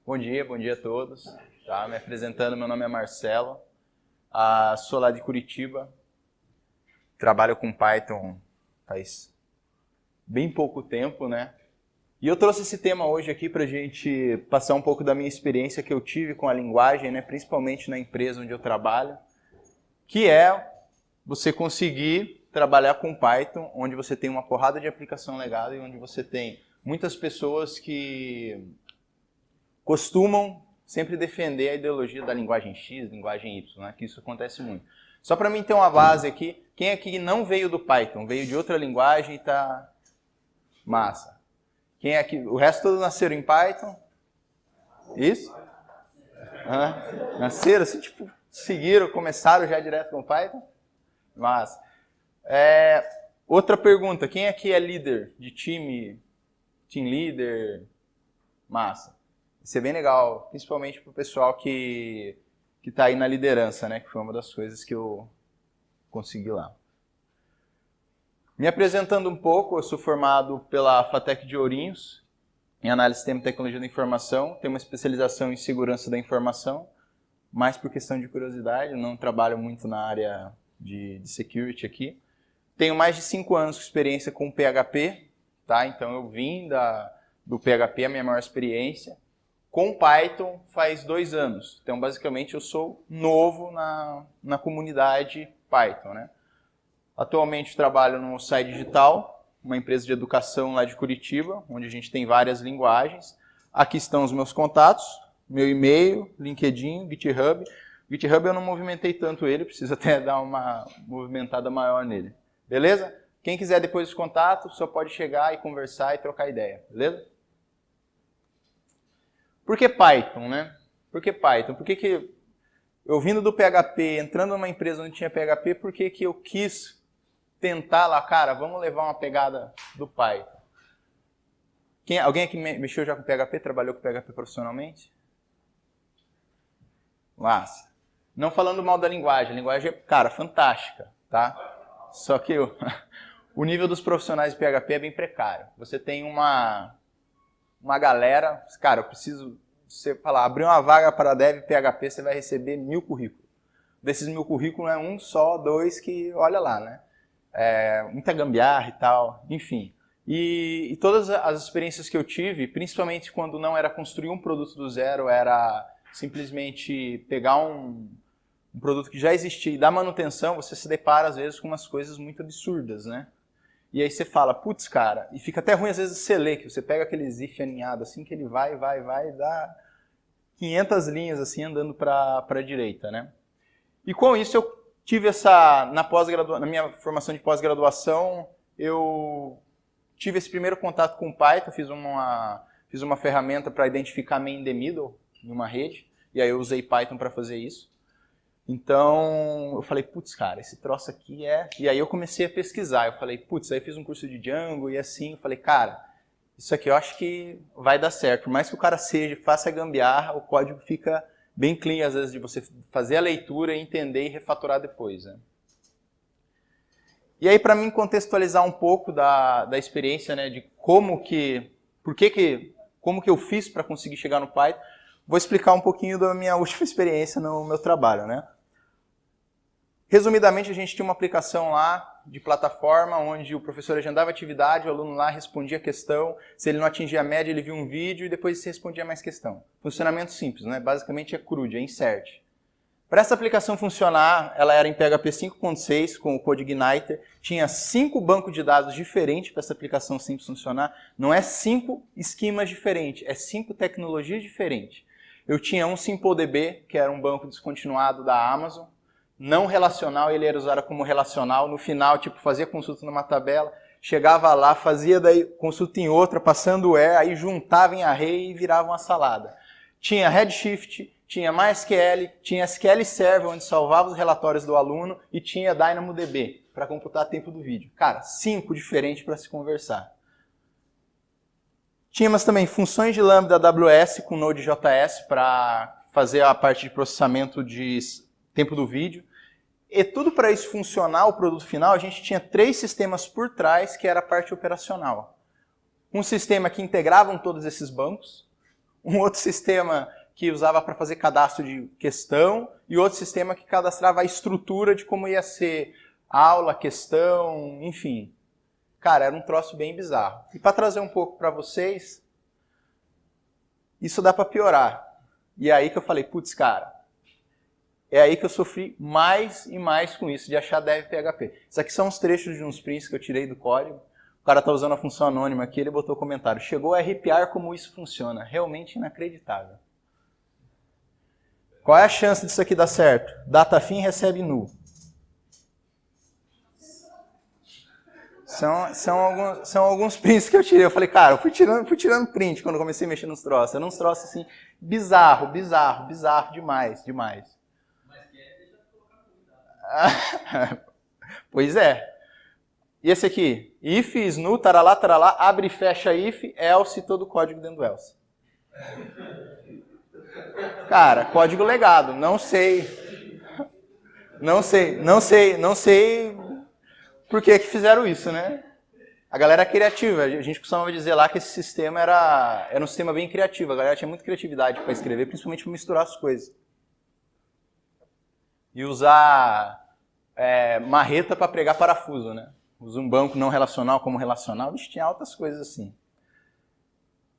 Bom dia a todos. Tá? Me apresentando, meu nome é Marcelo, sou lá de Curitiba, trabalho com Python faz bem pouco tempo, né? E eu trouxe esse tema hoje aqui para a gente passar um pouco da minha experiência que eu tive com a linguagem, né? Principalmente na empresa onde eu trabalho, que é você conseguir trabalhar com Python, onde você tem uma porrada de aplicação legada e onde você tem muitas pessoas que costumam sempre defender a ideologia da linguagem X, linguagem Y, né? Que isso acontece muito. Só para mim ter uma base aqui, quem aqui não veio do Python, veio de outra linguagem e tá massa? Quem aqui, o resto todos nasceram em Python? Isso? Nasceram assim, tipo, seguiram, começaram já direto com Python? Massa. Outra pergunta, quem aqui é líder de time, team leader? Massa. Isso é bem legal, principalmente para o pessoal que está aí na liderança, né? Que foi uma das coisas que eu consegui lá. Me apresentando um pouco, eu sou formado pela FATEC de Ourinhos, em Análise de Sistema e Tecnologia da Informação, tenho uma especialização em Segurança da Informação, mais por questão de curiosidade, eu não trabalho muito na área de security aqui. Tenho mais de 5 anos de experiência com PHP, tá? Então eu vim do PHP, a minha maior experiência. Com Python faz 2 anos. Então, basicamente, eu sou novo na comunidade Python, né? Atualmente, trabalho no Sai Digital, uma empresa de educação lá de Curitiba, onde a gente tem várias linguagens. Aqui estão os meus contatos, meu e-mail, LinkedIn, GitHub. GitHub eu não movimentei tanto ele, preciso até dar uma movimentada maior nele. Beleza? Quem quiser depois dos contatos, só pode chegar e conversar e trocar ideia. Beleza? Por que Python, né? Por que Python? Por que eu vindo do PHP, entrando numa empresa onde tinha PHP, por que eu quis tentar lá, cara, vamos levar uma pegada do Python? Alguém aqui mexeu já com PHP, trabalhou com PHP profissionalmente? Massa. Não falando mal da linguagem, a linguagem é, cara, fantástica, tá? Só que o nível dos profissionais de PHP é bem precário. Você tem uma galera, cara, eu preciso, você falar, abrir uma vaga para dev PHP, você vai receber 1000 currículos. Desses 1000 currículos é um só, 2 que, olha lá, né? Muita gambiarra e tal, enfim. E todas as experiências que eu tive, principalmente quando não era construir um produto do zero, era simplesmente pegar um produto que já existia e dar manutenção, você se depara às vezes com umas coisas muito absurdas, né? E aí você fala, putz, cara, e fica até ruim às vezes você ler, que você pega aqueles if aninhado assim, que ele vai, dá 500 linhas assim andando para a direita, né? E com isso eu tive na minha formação de pós-graduação, eu tive esse primeiro contato com Python, fiz uma ferramenta para identificar man in the middle em uma rede, e aí eu usei Python para fazer isso. Então, eu falei, putz, cara, esse troço aqui é... E aí eu comecei a pesquisar, eu falei, putz, aí fiz um curso de Django e assim, eu falei, cara, isso aqui eu acho que vai dar certo. Por mais que o cara faça gambiarra, o código fica bem clean, às vezes, de você fazer a leitura, entender e refatorar depois, né? E aí, para mim, contextualizar um pouco da experiência, né, de como que eu fiz para conseguir chegar no Python, vou explicar um pouquinho da minha última experiência no meu trabalho, né? Resumidamente, a gente tinha uma aplicação lá de plataforma onde o professor agendava atividade, o aluno lá respondia a questão, se ele não atingia a média, ele via um vídeo e depois se respondia mais questão. Funcionamento simples, né? Basicamente é CRUD, é insert. Para essa aplicação funcionar, ela era em PHP 5.6 com o CodeIgniter, tinha 5 bancos de dados diferentes para essa aplicação simples funcionar, não é 5 esquemas diferentes, é 5 tecnologias diferentes. Eu tinha um SimpleDB, que era um banco descontinuado da Amazon, não relacional, ele era usado como relacional. No final, tipo, fazia consulta numa tabela, chegava lá, fazia daí consulta em outra, passando o aí juntava em array e virava uma salada. Tinha Redshift, tinha MySQL, tinha SQL Server, onde salvava os relatórios do aluno, e tinha DynamoDB, para computar tempo do vídeo. Cara, 5 diferentes para se conversar. Tínhamos também funções de Lambda AWS com Node.js para fazer a parte de processamento de tempo do vídeo. E tudo para isso funcionar, o produto final, a gente tinha 3 sistemas por trás, que era a parte operacional. Um sistema que integravam todos esses bancos, um outro sistema que usava para fazer cadastro de questão e outro sistema que cadastrava a estrutura de como ia ser aula, questão, enfim. Cara, era um troço bem bizarro. E para trazer um pouco para vocês, isso dá para piorar. E é aí que eu falei, putz, cara, é aí que eu sofri mais e mais com isso, de achar dev PHP. Isso aqui são uns trechos de uns prints que eu tirei do código. O cara tá usando a função anônima aqui, ele botou comentário. Chegou a arrepiar como isso funciona. Realmente inacreditável. Qual é a chance disso aqui dar certo? Datafim recebe null. São alguns prints que eu tirei. Eu falei, cara, eu fui tirando print quando eu comecei a mexer nos troços. Eram uns troços assim, bizarro demais. Mas quer deixa eu colocar cuidado. Pois é. E esse aqui? If, is null, taralá, abre e fecha if, else, todo o código dentro do else. Cara, código legado, não sei por que fizeram isso, né? A galera é criativa, a gente costumava dizer lá que esse sistema era um sistema bem criativo, a galera tinha muita criatividade para escrever, principalmente para misturar as coisas. E usar marreta para pregar parafuso, né? Usa um banco não relacional como relacional, vixe, tinha altas coisas assim.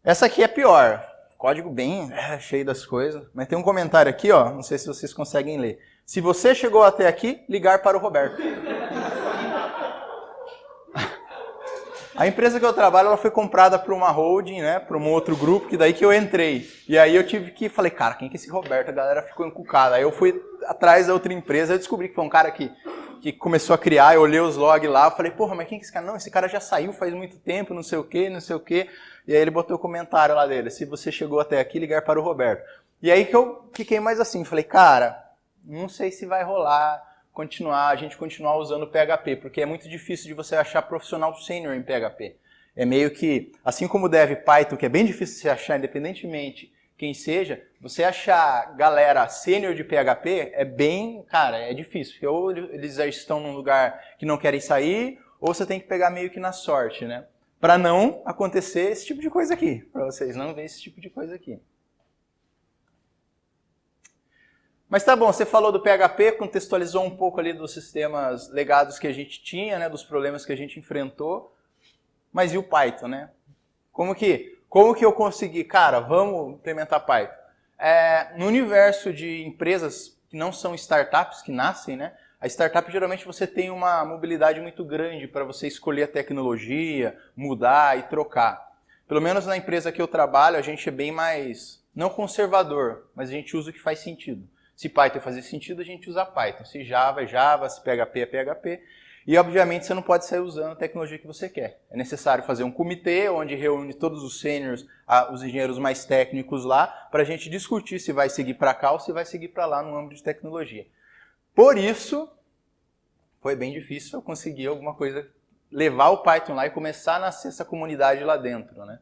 Essa aqui é pior. Código bem cheio das coisas. Mas tem um comentário aqui, ó. Não sei se vocês conseguem ler. Se você chegou até aqui, ligar para o Roberto. A empresa que eu trabalho, ela foi comprada por uma holding, né? Por um outro grupo, que daí que eu entrei. E aí eu tive que... Falei, cara, quem que é esse Roberto? A galera ficou encucada. Aí eu fui atrás da outra empresa, eu descobri que foi um cara que começou a criar, eu olhei os logs lá, eu falei, porra, mas quem que é esse cara? Não, esse cara já saiu faz muito tempo, não sei o quê. E aí ele botou o comentário lá dele, se você chegou até aqui, ligar para o Roberto. E aí que eu fiquei mais assim, falei, cara, não sei se vai rolar a gente continuar usando PHP, porque é muito difícil de você achar profissional sênior em PHP. É meio que, assim como o Dev Python, que é bem difícil de se achar independentemente quem seja, você achar galera sênior de PHP é bem, cara, é difícil, porque ou eles já estão num lugar que não querem sair, ou você tem que pegar meio que na sorte, né? Para não acontecer esse tipo de coisa aqui, para vocês não verem esse tipo de coisa aqui. Mas tá bom, você falou do PHP, contextualizou um pouco ali dos sistemas legados que a gente tinha, né, dos problemas que a gente enfrentou, mas e o Python, né? Como que eu consegui? Cara, vamos implementar Python. No universo de empresas que não são startups, que nascem, né? A startup, geralmente, você tem uma mobilidade muito grande para você escolher a tecnologia, mudar e trocar. Pelo menos na empresa que eu trabalho, a gente é bem mais, não conservador, mas a gente usa o que faz sentido. Se Python fazer sentido, a gente usa Python. Se Java é Java, se PHP é PHP. E, obviamente, você não pode sair usando a tecnologia que você quer. É necessário fazer um comitê, onde reúne todos os seniors, os engenheiros mais técnicos lá, para a gente discutir se vai seguir para cá ou se vai seguir para lá no âmbito de tecnologia. Por isso, foi bem difícil eu conseguir alguma coisa, levar o Python lá e começar a nascer essa comunidade lá dentro, né?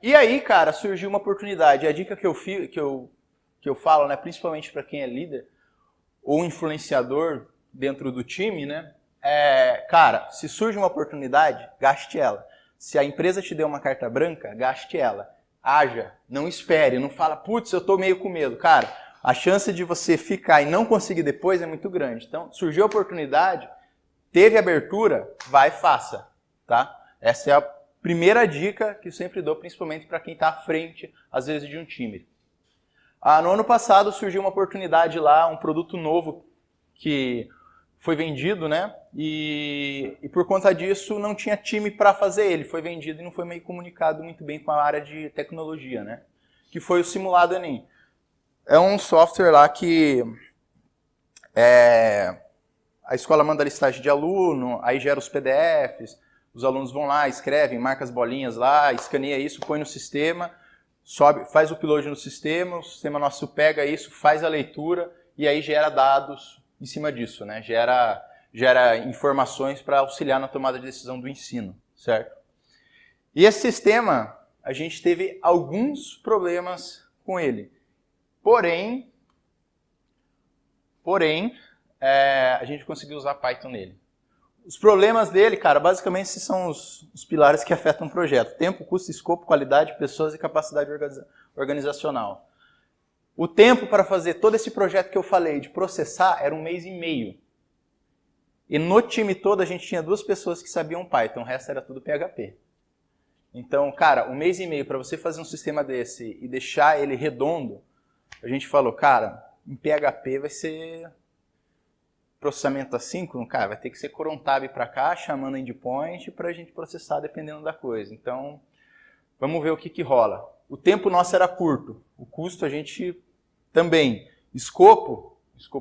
E aí, cara, surgiu uma oportunidade. A dica que eu falo, né, principalmente para quem é líder ou influenciador dentro do time, né, cara, se surge uma oportunidade, gaste ela. Se a empresa te deu uma carta branca, gaste ela. Haja, não espere, não fala, putz, eu tô meio com medo. Cara, a chance de você ficar e não conseguir depois é muito grande. Então, surgiu a oportunidade, teve abertura, vai e faça, tá? Essa é a primeira dica que eu sempre dou, principalmente para quem está à frente, às vezes, de um time. No ano passado surgiu uma oportunidade lá, um produto novo que foi vendido, né? E por conta disso não tinha time para fazer ele. Foi vendido e não foi meio comunicado muito bem com a área de tecnologia, né? Que foi o Simulado Enem. É um software lá que a escola manda listagem de aluno, aí gera os PDFs, os alunos vão lá, escrevem, marcam as bolinhas lá, escaneia isso, põe no sistema, sobe, faz o upload no sistema, o sistema nosso pega isso, faz a leitura e aí gera dados em cima disso, né? Gera informações para auxiliar na tomada de decisão do ensino, certo? E esse sistema, a gente teve alguns problemas com ele. Porém, a gente conseguiu usar Python nele. Os problemas dele, cara, basicamente esses são os pilares que afetam o projeto. Tempo, custo, escopo, qualidade, pessoas e capacidade organizacional. O tempo para fazer todo esse projeto que eu falei, de processar, era 1 mês e meio. E no time todo a gente tinha 2 pessoas que sabiam Python, o resto era tudo PHP. Então, cara, 1 mês e meio para você fazer um sistema desse e deixar ele redondo, a gente falou, cara, em PHP vai ser processamento assíncrono, cara, vai ter que ser cron tab para cá, chamando endpoint para a gente processar dependendo da coisa. Então, vamos ver o que rola. O tempo nosso era curto, o custo a gente também. Escopo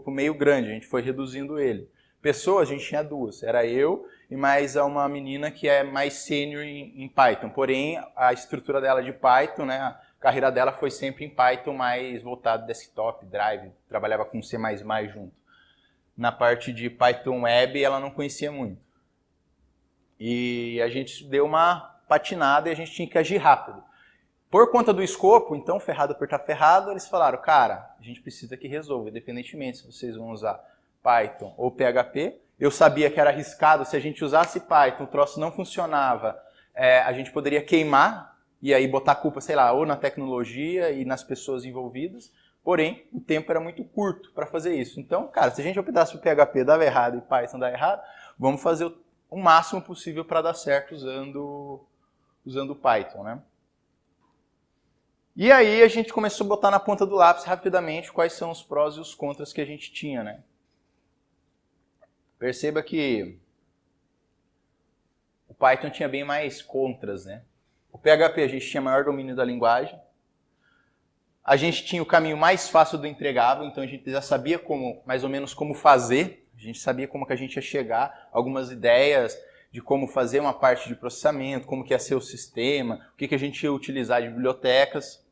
meio grande, a gente foi reduzindo ele. Pessoas, a gente tinha 2, era eu e mais uma menina que é mais sênior em Python. Porém, a estrutura dela de Python, né, a carreira dela foi sempre em Python, mais voltado desktop, drive, trabalhava com C++ junto. Na parte de Python Web, ela não conhecia muito. E a gente deu uma patinada e a gente tinha que agir rápido. Por conta do escopo, então, ferrado por estar ferrado, eles falaram, cara, a gente precisa que resolva, independentemente se vocês vão usar Python ou PHP. Eu sabia que era arriscado, se a gente usasse Python, o troço não funcionava, a gente poderia queimar e aí botar a culpa, sei lá, ou na tecnologia e nas pessoas envolvidas. Porém, o tempo era muito curto para fazer isso. Então, cara, se a gente optasse o PHP dava errado e Python dá errado, vamos fazer o máximo possível para dar certo usando o Python, né? E aí a gente começou a botar na ponta do lápis rapidamente quais são os prós e os contras que a gente tinha, né? Perceba que o Python tinha bem mais contras, né? O PHP a gente tinha maior domínio da linguagem. A gente tinha o caminho mais fácil do entregável, então a gente já sabia mais ou menos como fazer. A gente sabia como que a gente ia chegar, algumas ideias de como fazer uma parte de processamento, como que ia ser o sistema, o que a gente ia utilizar de bibliotecas.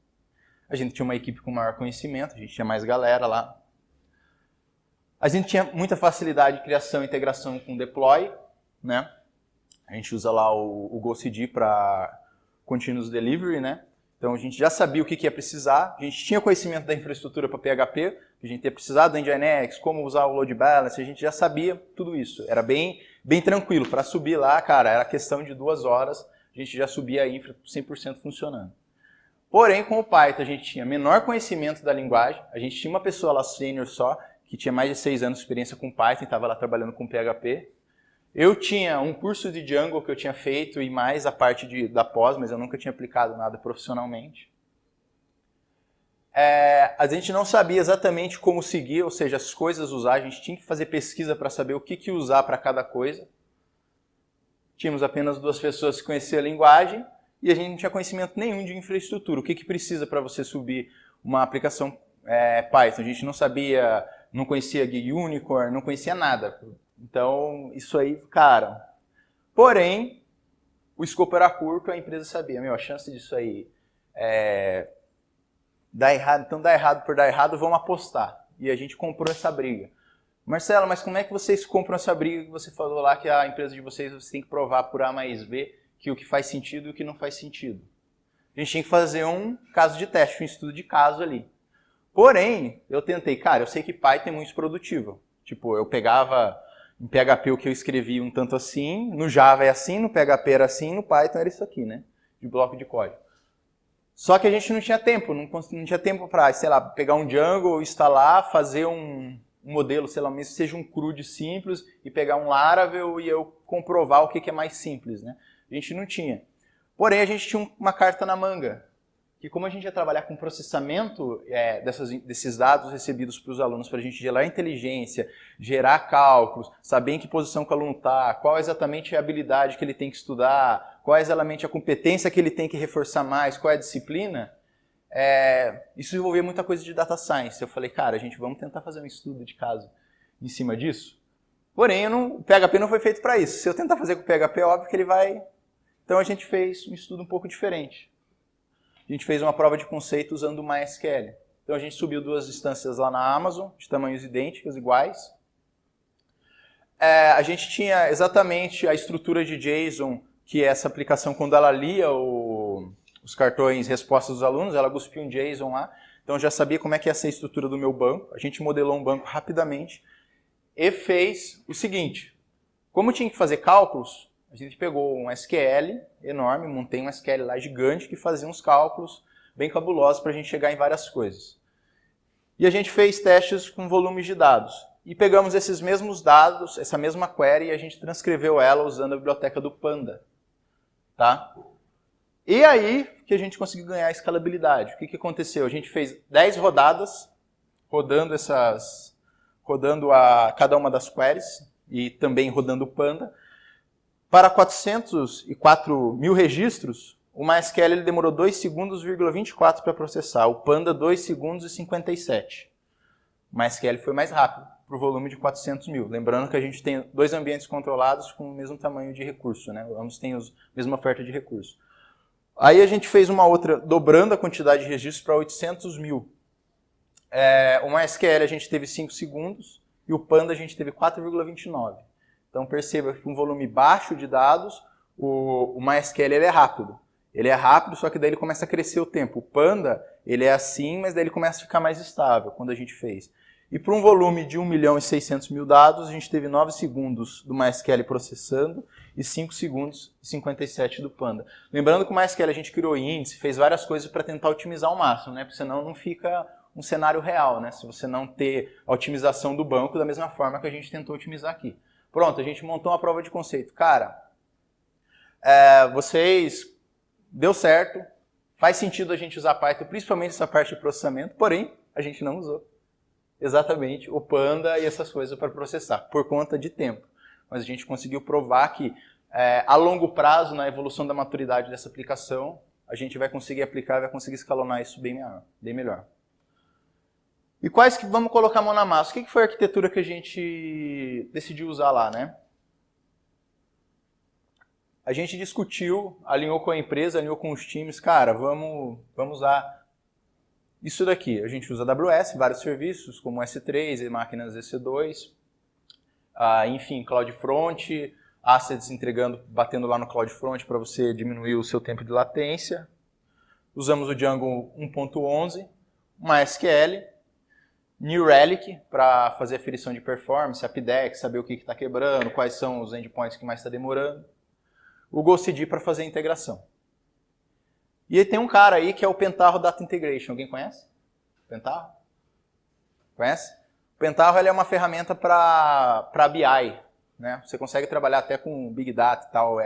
A gente tinha uma equipe com maior conhecimento, a gente tinha mais galera lá. A gente tinha muita facilidade de criação e integração com deploy, né? A gente usa lá o GoCD para Continuous Delivery, né? Então a gente já sabia o que ia precisar, a gente tinha conhecimento da infraestrutura para PHP, que a gente ia precisar do Nginx, como usar o load balance, a gente já sabia tudo isso. Era bem tranquilo, para subir lá, cara, era questão de 2 horas, a gente já subia a infra 100% funcionando. Porém, com o Python a gente tinha menor conhecimento da linguagem, a gente tinha uma pessoa lá sênior só, que tinha mais de 6 anos de experiência com Python, estava lá trabalhando com PHP. Eu tinha um curso de Django que eu tinha feito e mais a parte da pós, mas eu nunca tinha aplicado nada profissionalmente. A gente não sabia exatamente como seguir, ou seja, as coisas usar, a gente tinha que fazer pesquisa para saber o que usar para cada coisa. Tínhamos apenas 2 pessoas que conheciam a linguagem e a gente não tinha conhecimento nenhum de infraestrutura. O que precisa para você subir uma aplicação Python? A gente não sabia, não conhecia Gig Unicorn, não conhecia nada. Então, isso aí, cara. Porém, o escopo era curto, a empresa sabia, a chance disso aí dar errado, então dá errado por dar errado, vamos apostar. E a gente comprou essa briga. Marcelo, mas como é que vocês compram essa briga que você falou lá que a empresa de vocês tem que provar por A mais B que o que faz sentido e o que não faz sentido? A gente tinha que fazer um caso de teste, um estudo de caso ali. Porém, eu tentei, cara, eu sei que Python é muito produtivo. Tipo, eu pegava em PHP o que eu escrevi um tanto assim, no Java é assim, no PHP era assim, no Python era isso aqui, né? De bloco de código. Só que a gente não tinha tempo, não tinha tempo para, sei lá, pegar um Django, instalar, fazer um modelo, sei lá, mesmo que seja um CRUD simples, e pegar um Laravel e eu comprovar o que é mais simples, né? A gente não tinha. Porém, a gente tinha uma carta na manga, que como a gente ia trabalhar com processamento desses dados recebidos para os alunos, para a gente gerar inteligência, gerar cálculos, saber em que posição que o aluno está, qual exatamente é a habilidade que ele tem que estudar, qual é exatamente a competência que ele tem que reforçar mais, qual é a disciplina, isso envolvia muita coisa de data science. Eu falei, cara, vamos tentar fazer um estudo de caso em cima disso. Porém, o PHP não foi feito para isso. Se eu tentar fazer com o PHP, é óbvio que ele vai... Então a gente fez um estudo um pouco diferente. A gente fez uma prova de conceito usando o MySQL. Então a gente subiu 2 instâncias lá na Amazon, de tamanhos idênticos, iguais. A gente tinha exatamente a estrutura de JSON, que é essa aplicação, quando ela lia os cartões respostas dos alunos, ela cuspia um JSON lá. Então eu já sabia como é que ia ser a estrutura do meu banco. A gente modelou um banco rapidamente e fez o seguinte. Como tinha que fazer cálculos, a gente pegou um SQL enorme, montei um SQL lá gigante que fazia uns cálculos bem cabulosos para a gente chegar em várias coisas. E a gente fez testes com volumes de dados. E pegamos esses mesmos dados, essa mesma query, e a gente transcreveu ela usando a biblioteca do Panda. Tá? E aí que a gente conseguiu ganhar escalabilidade. O que aconteceu? A gente fez 10 rodadas, rodando cada uma das queries, e também rodando o Panda. Para 404 mil registros, o MySQL ele demorou 2 segundos,24 para processar. O Panda, 2 segundos e 57. O MySQL foi mais rápido, para o volume de 400 mil. Lembrando que a gente tem 2 ambientes controlados com o mesmo tamanho de recurso, né? Ambos têm a mesma oferta de recurso. Aí a gente fez uma outra, dobrando a quantidade de registros para 800 mil. O MySQL a gente teve 5 segundos e o Panda a gente teve 4,29. Então perceba que um volume baixo de dados, o MySQL ele é rápido. Ele é rápido, só que daí ele começa a crescer o tempo. O Panda, ele é assim, mas daí ele começa a ficar mais estável quando a gente fez. E para um volume de 1.600.000 dados, a gente teve 9 segundos do MySQL processando e 5 segundos e 57 do Panda. Lembrando que o MySQL a gente criou índice, fez várias coisas para tentar otimizar ao máximo, né? Porque senão não fica um cenário real, né? Se você não ter a otimização do banco da mesma forma que a gente tentou otimizar aqui. Pronto, a gente montou uma prova de conceito. Cara, deu certo, faz sentido a gente usar Python, principalmente essa parte de processamento, porém, a gente não usou exatamente o Panda e essas coisas para processar, por conta de tempo. Mas a gente conseguiu provar que, a longo prazo, na evolução da maturidade dessa aplicação, a gente vai conseguir aplicar, vai conseguir escalonar isso bem melhor. E quais que vamos colocar a mão na massa? O que foi a arquitetura que a gente decidiu usar lá, né? A gente discutiu, alinhou com a empresa, alinhou com os times, cara, vamos usar isso daqui. A gente usa AWS, vários serviços, como S3, máquinas EC2, enfim, CloudFront, assets batendo lá no CloudFront para você diminuir o seu tempo de latência. Usamos o Django 1.11, MySQL, New Relic para fazer aferição de performance, AppDex, saber o que está quebrando, quais são os endpoints que mais está demorando. O GoCD para fazer a integração. E aí tem um cara aí que é o Pentaho Data Integration. Alguém conhece? Pentaho? Conhece? O Pentaho ele é uma ferramenta para BI. Né? Você consegue trabalhar até com Big Data e tal,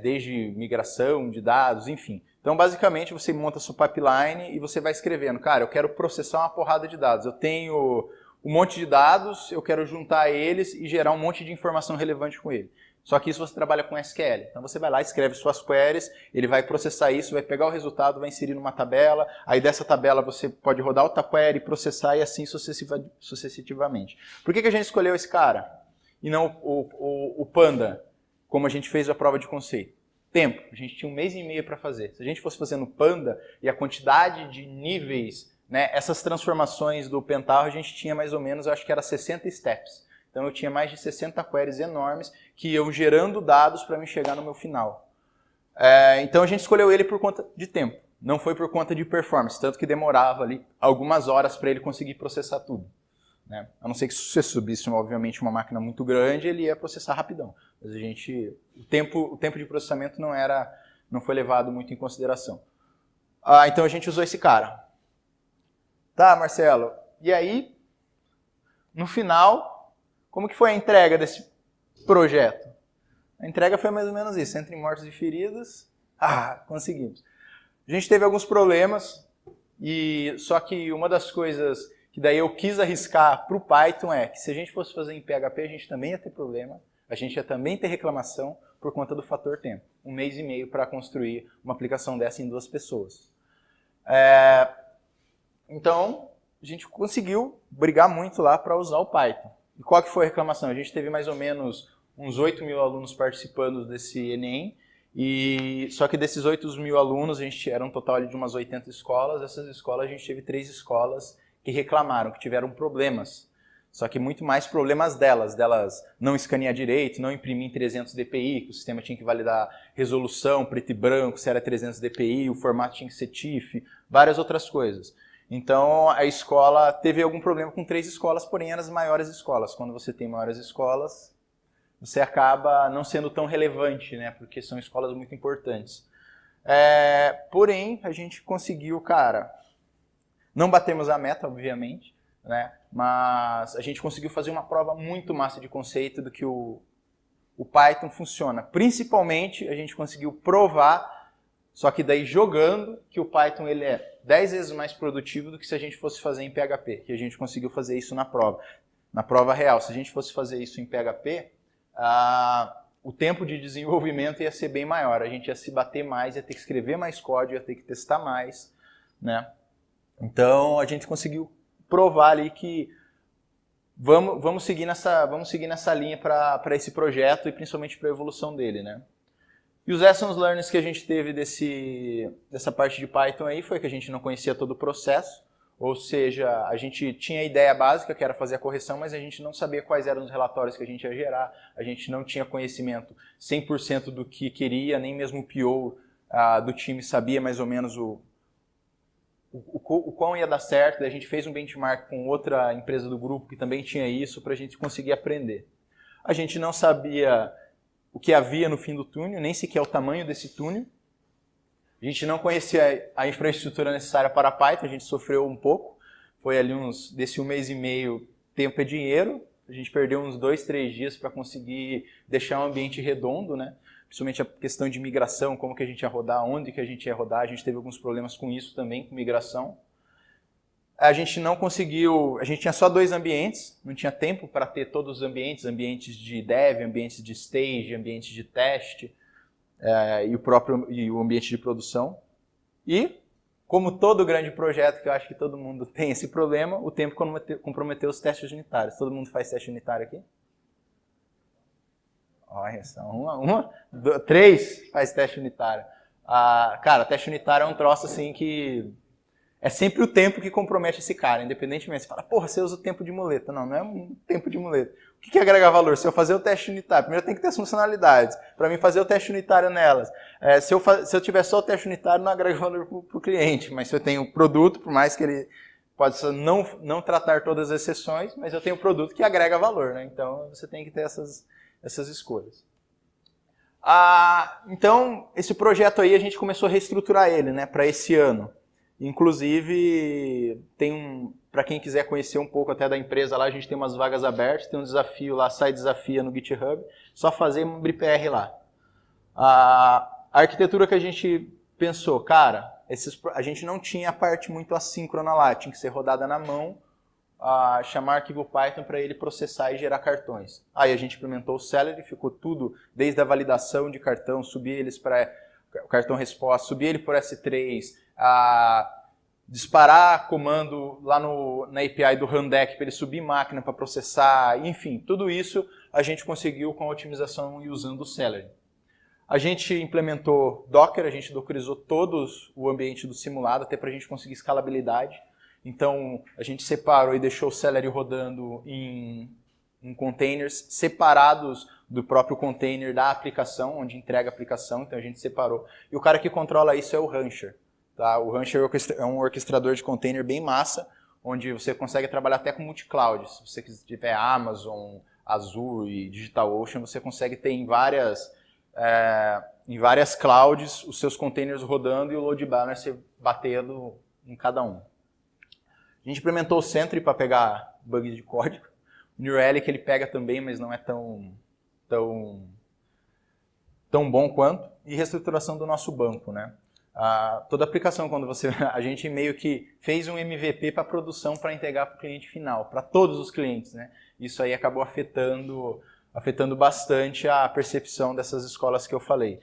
desde migração de dados, enfim. Então, basicamente, você monta a sua pipeline e você vai escrevendo. Cara, eu quero processar uma porrada de dados. Eu tenho um monte de dados, eu quero juntar eles e gerar um monte de informação relevante com ele. Só que isso você trabalha com SQL. Então você vai lá, escreve suas queries, ele vai processar isso, vai pegar o resultado, vai inserir numa tabela, aí dessa tabela você pode rodar outra query, processar e assim sucessivamente. Por que a gente escolheu esse cara? E não o Panda, como a gente fez a prova de conceito? Tempo. A gente tinha 1 mês e meio para fazer. Se a gente fosse fazer no Panda e a quantidade de níveis, né, essas transformações do Pentaho, a gente tinha mais ou menos, eu acho que era 60 steps. Então eu tinha mais de 60 queries enormes que iam gerando dados para me chegar no meu final. Então a gente escolheu ele por conta de tempo, não foi por conta de performance, tanto que demorava ali algumas horas para ele conseguir processar tudo. Né? A não ser que se você subisse, obviamente, uma máquina muito grande, ele ia processar rapidão. Mas o tempo de processamento não foi levado muito em consideração. Então a gente usou esse cara. Tá, Marcelo, e aí, no final, como que foi a entrega desse projeto? A entrega foi mais ou menos isso, entre mortos e feridos, conseguimos. A gente teve alguns problemas, só que uma das coisas que daí eu quis arriscar para o Python é que se a gente fosse fazer em PHP, a gente também ia ter problema, a gente ia também ter reclamação por conta do fator tempo. 1 mês e meio para construir uma aplicação dessa em 2 pessoas. Então, a gente conseguiu brigar muito lá para usar o Python. E qual que foi a reclamação? A gente teve mais ou menos uns 8 mil alunos participando desse Enem, só que desses 8 mil alunos, a gente era um total de umas 80 escolas, essas escolas a gente teve 3 escolas que reclamaram, que tiveram problemas. Só que muito mais problemas delas não escanear direito, não imprimir em 300 dpi, que o sistema tinha que validar resolução, preto e branco, se era 300 dpi, o formato tinha que ser TIFF, várias outras coisas. Então a escola teve algum problema com 3 escolas, porém eram as maiores escolas. Quando você tem maiores escolas, você acaba não sendo tão relevante, né? Porque são escolas muito importantes. Porém, a gente conseguiu, cara, não batemos a meta, obviamente, né? Mas a gente conseguiu fazer uma prova muito massa de conceito do que o Python funciona. Principalmente, a gente conseguiu provar, só que daí jogando, que o Python ele é 10 vezes mais produtivo do que se a gente fosse fazer em PHP, que a gente conseguiu fazer isso na prova real. Se a gente fosse fazer isso em PHP, o tempo de desenvolvimento ia ser bem maior, a gente ia se bater mais, ia ter que escrever mais código, ia ter que testar mais, né? Então a gente conseguiu provar ali que vamos seguir nessa linha para esse projeto e principalmente para a evolução dele, né? E os lessons learned que a gente teve dessa parte de Python aí foi que a gente não conhecia todo o processo, ou seja, a gente tinha a ideia básica, que era fazer a correção, mas a gente não sabia quais eram os relatórios que a gente ia gerar, a gente não tinha conhecimento 100% do que queria, nem mesmo o PO do time sabia mais ou menos o quão ia dar certo. Daí a gente fez um benchmark com outra empresa do grupo que também tinha isso, para a gente conseguir aprender. A gente não sabia o que havia no fim do túnel, nem sequer o tamanho desse túnel. A gente não conhecia a infraestrutura necessária para Python, a gente sofreu um pouco. Foi ali desse 1 mês e meio, tempo é dinheiro. A gente perdeu uns 2, 3 dias para conseguir deixar o ambiente redondo, né? Principalmente a questão de migração, como que a gente ia rodar, onde que a gente ia rodar. A gente teve alguns problemas com isso também, com migração. A gente não conseguiu, a gente tinha só 2 ambientes, não tinha tempo para ter todos os ambientes de dev, ambientes de stage, ambientes de teste. E o ambiente de produção. E, como todo grande projeto, que eu acho que todo mundo tem esse problema, o tempo comprometeu os testes unitários. Todo mundo faz teste unitário aqui? Olha, são 3 faz teste unitário. Cara, teste unitário é um troço assim que é sempre o tempo que compromete esse cara, independentemente. Você fala, porra, você usa o tempo de muleta. Não é um tempo de muleta. O que agrega valor? Se eu fazer o teste unitário, primeiro tem que ter as funcionalidades. Para mim fazer o teste unitário nelas. Se eu tiver só o teste unitário, não agrega valor para o cliente. Mas se eu tenho o produto, por mais que ele possa não tratar todas as exceções, mas eu tenho o produto que agrega valor, né? Então você tem que ter essas escolhas. Então, esse projeto aí a gente começou a reestruturar ele, né, para esse ano. Inclusive, para quem quiser conhecer um pouco até da empresa lá, a gente tem umas vagas abertas, tem um desafio lá, sai desafia no GitHub, só fazer um BRIPR lá. A arquitetura que a gente pensou, cara, a gente não tinha a parte muito assíncrona lá, tinha que ser rodada na mão, chamar arquivo Python para ele processar e gerar cartões. Aí a gente implementou o Celery, ficou tudo, desde a validação de cartão, subir eles para o cartão resposta, subir ele por S3, disparar comando lá na API do Rundeck para ele subir máquina para processar, enfim, tudo isso a gente conseguiu com a otimização e usando o Celery. A gente implementou Docker, a gente dockerizou todos o ambiente do simulado, até para a gente conseguir escalabilidade. Então, a gente separou e deixou o Celery rodando em containers separados do próprio container da aplicação, onde entrega a aplicação, então a gente separou. E o cara que controla isso é o Rancher. Tá? O Rancher é um orquestrador de container bem massa, onde você consegue trabalhar até com multicloud. Se você tiver Amazon, Azure e DigitalOcean, você consegue ter em várias clouds os seus containers rodando e o load balancer batendo em cada um. A gente implementou o Sentry para pegar bugs de código. O New Relic ele pega também, mas não é tão bom quanto. E reestruturação do nosso banco, né? Toda aplicação, a gente meio que fez um MVP para produção para entregar para o cliente final, para todos os clientes, né? Isso aí acabou afetando bastante a percepção dessas escolas que eu falei.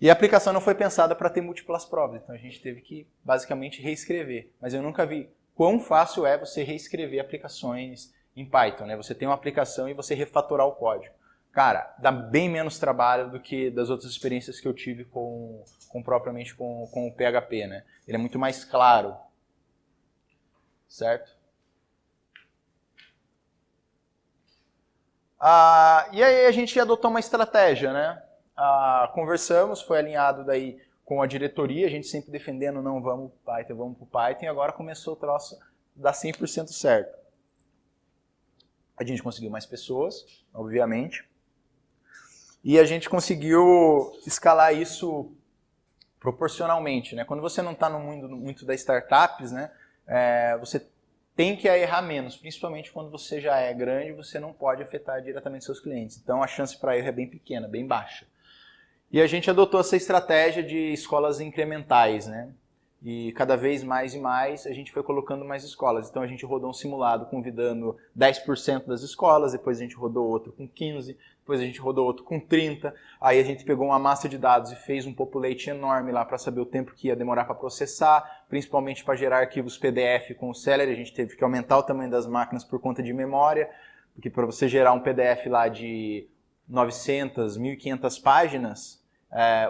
E a aplicação não foi pensada para ter múltiplas provas, então a gente teve que basicamente reescrever. Mas eu nunca vi quão fácil é você reescrever aplicações em Python, né? Você tem uma aplicação e você refatorar o código. Cara, dá bem menos trabalho do que das outras experiências que eu tive propriamente com o PHP, né? Ele é muito mais claro, certo? E aí a gente adotou uma estratégia, né? Conversamos, foi alinhado daí com a diretoria, a gente sempre defendendo, não, vamos para o Python, e agora começou o troço a dar 100% certo. A gente conseguiu mais pessoas, obviamente. E a gente conseguiu escalar isso proporcionalmente, né? Quando você não está no mundo muito das startups, né, você tem que errar menos, principalmente quando você já é grande, você não pode afetar diretamente seus clientes. Então a chance para erro é bem pequena, bem baixa. E a gente adotou essa estratégia de escolas incrementais, né? E cada vez mais e mais a gente foi colocando mais escolas. Então a gente rodou um simulado convidando 10% das escolas, depois a gente rodou outro com 15%, depois a gente rodou outro com 30%. Aí a gente pegou uma massa de dados e fez um populate enorme lá para saber o tempo que ia demorar para processar, principalmente para gerar arquivos PDF com o Celery. A gente teve que aumentar o tamanho das máquinas por conta de memória, porque para você gerar um PDF lá de 900, 1.500 páginas,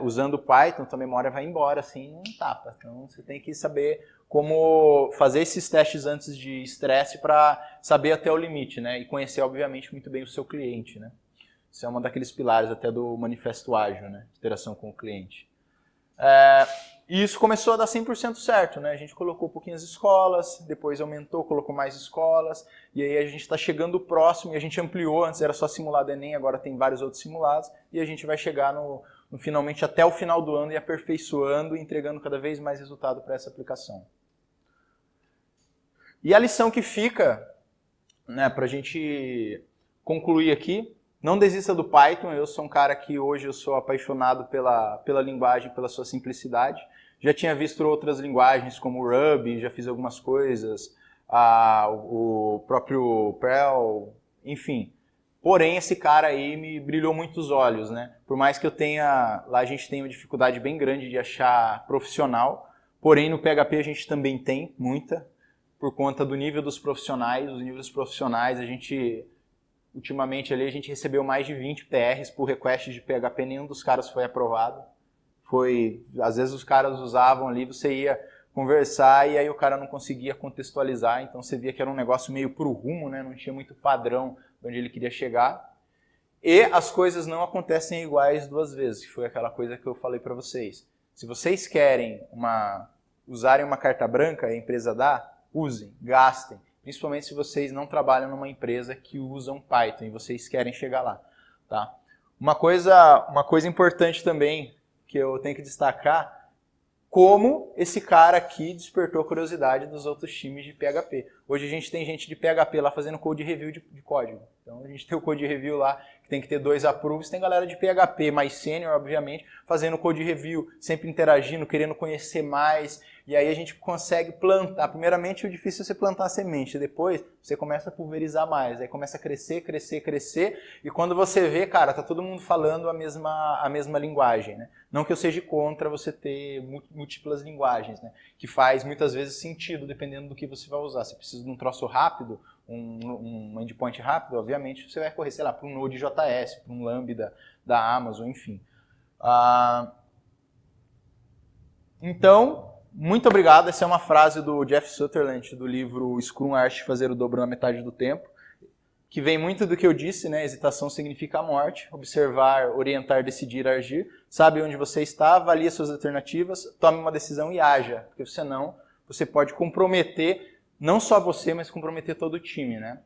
usando Python, tua memória vai embora assim, não tapa. Então você tem que saber como fazer esses testes antes de estresse para saber até o limite, né? E conhecer, obviamente, muito bem o seu cliente, né? Isso é um daqueles pilares até do manifesto ágil, né? Interação com o cliente. E isso começou a dar 100% certo, né? A gente colocou pouquinhas escolas, depois aumentou, colocou mais escolas, e aí a gente está chegando próximo, e a gente ampliou, antes era só simulado Enem, agora tem vários outros simulados, e a gente vai chegar finalmente até o final do ano e aperfeiçoando e entregando cada vez mais resultado para essa aplicação. E a lição que fica, né, para a gente concluir aqui, não desista do Python. Eu sou um cara que hoje eu sou apaixonado pela linguagem, pela sua simplicidade. Já tinha visto outras linguagens como o Ruby, já fiz algumas coisas, o próprio Perl, enfim. Porém, esse cara aí me brilhou muito os olhos, né? Por mais que lá a gente tenha uma dificuldade bem grande de achar profissional, porém no PHP a gente também tem muita, por conta do nível dos profissionais. Os níveis profissionais, ultimamente ali a gente recebeu mais de 20 PRs por request de PHP, nenhum dos caras foi aprovado. Às vezes os caras usavam ali, você ia conversar e aí o cara não conseguia contextualizar, então você via que era um negócio meio pro rumo, né? Não tinha muito padrão de onde ele queria chegar. E as coisas não acontecem iguais duas vezes, que foi aquela coisa que eu falei para vocês. Se vocês querem usarem uma carta branca, a empresa dá, usem, gastem. Principalmente se vocês não trabalham numa empresa que usam Python e vocês querem chegar lá. Tá? Uma coisa importante também que eu tenho que destacar, como esse cara aqui despertou a curiosidade dos outros times de PHP. Hoje a gente tem gente de PHP lá fazendo code review de código. Então a gente tem o code review lá, que tem que ter 2 approves, tem galera de PHP mais sênior, obviamente, fazendo code review, sempre interagindo, querendo conhecer mais, e aí a gente consegue plantar. Primeiramente o difícil é você plantar a semente, depois você começa a pulverizar mais, aí começa a crescer, crescer, crescer, e quando você vê, cara, tá todo mundo falando a mesma linguagem, né? Não que eu seja contra você ter múltiplas linguagens, né? Que faz muitas vezes sentido, dependendo do que você vai usar. Se precisa de um troço rápido, um endpoint rápido, obviamente você vai correr, sei lá, para um Node.js, para um Lambda da Amazon, enfim. Então, muito obrigado. Essa é uma frase do Jeff Sutherland, do livro Scrum Arte Fazer o Dobro na Metade do Tempo, que vem muito do que eu disse, né? Hesitação significa a morte. Observar, orientar, decidir, agir. Sabe onde você está, avalie suas alternativas, tome uma decisão e haja, porque senão você pode comprometer não só você, mas comprometer todo o time, né?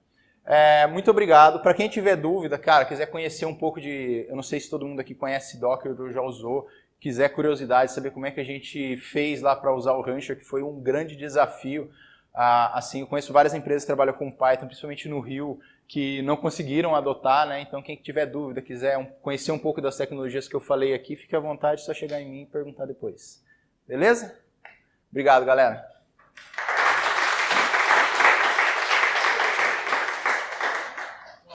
Muito obrigado. Para quem tiver dúvida, cara, quiser conhecer um pouco eu não sei se todo mundo aqui conhece Docker ou já usou, quiser curiosidade, saber como é que a gente fez lá para usar o Rancher, que foi um grande desafio. Assim, eu conheço várias empresas que trabalham com Python, principalmente no Rio, que não conseguiram adotar, né? Então quem tiver dúvida, quiser conhecer um pouco das tecnologias que eu falei aqui, fique à vontade, é só chegar em mim e perguntar depois. Beleza? Obrigado, galera.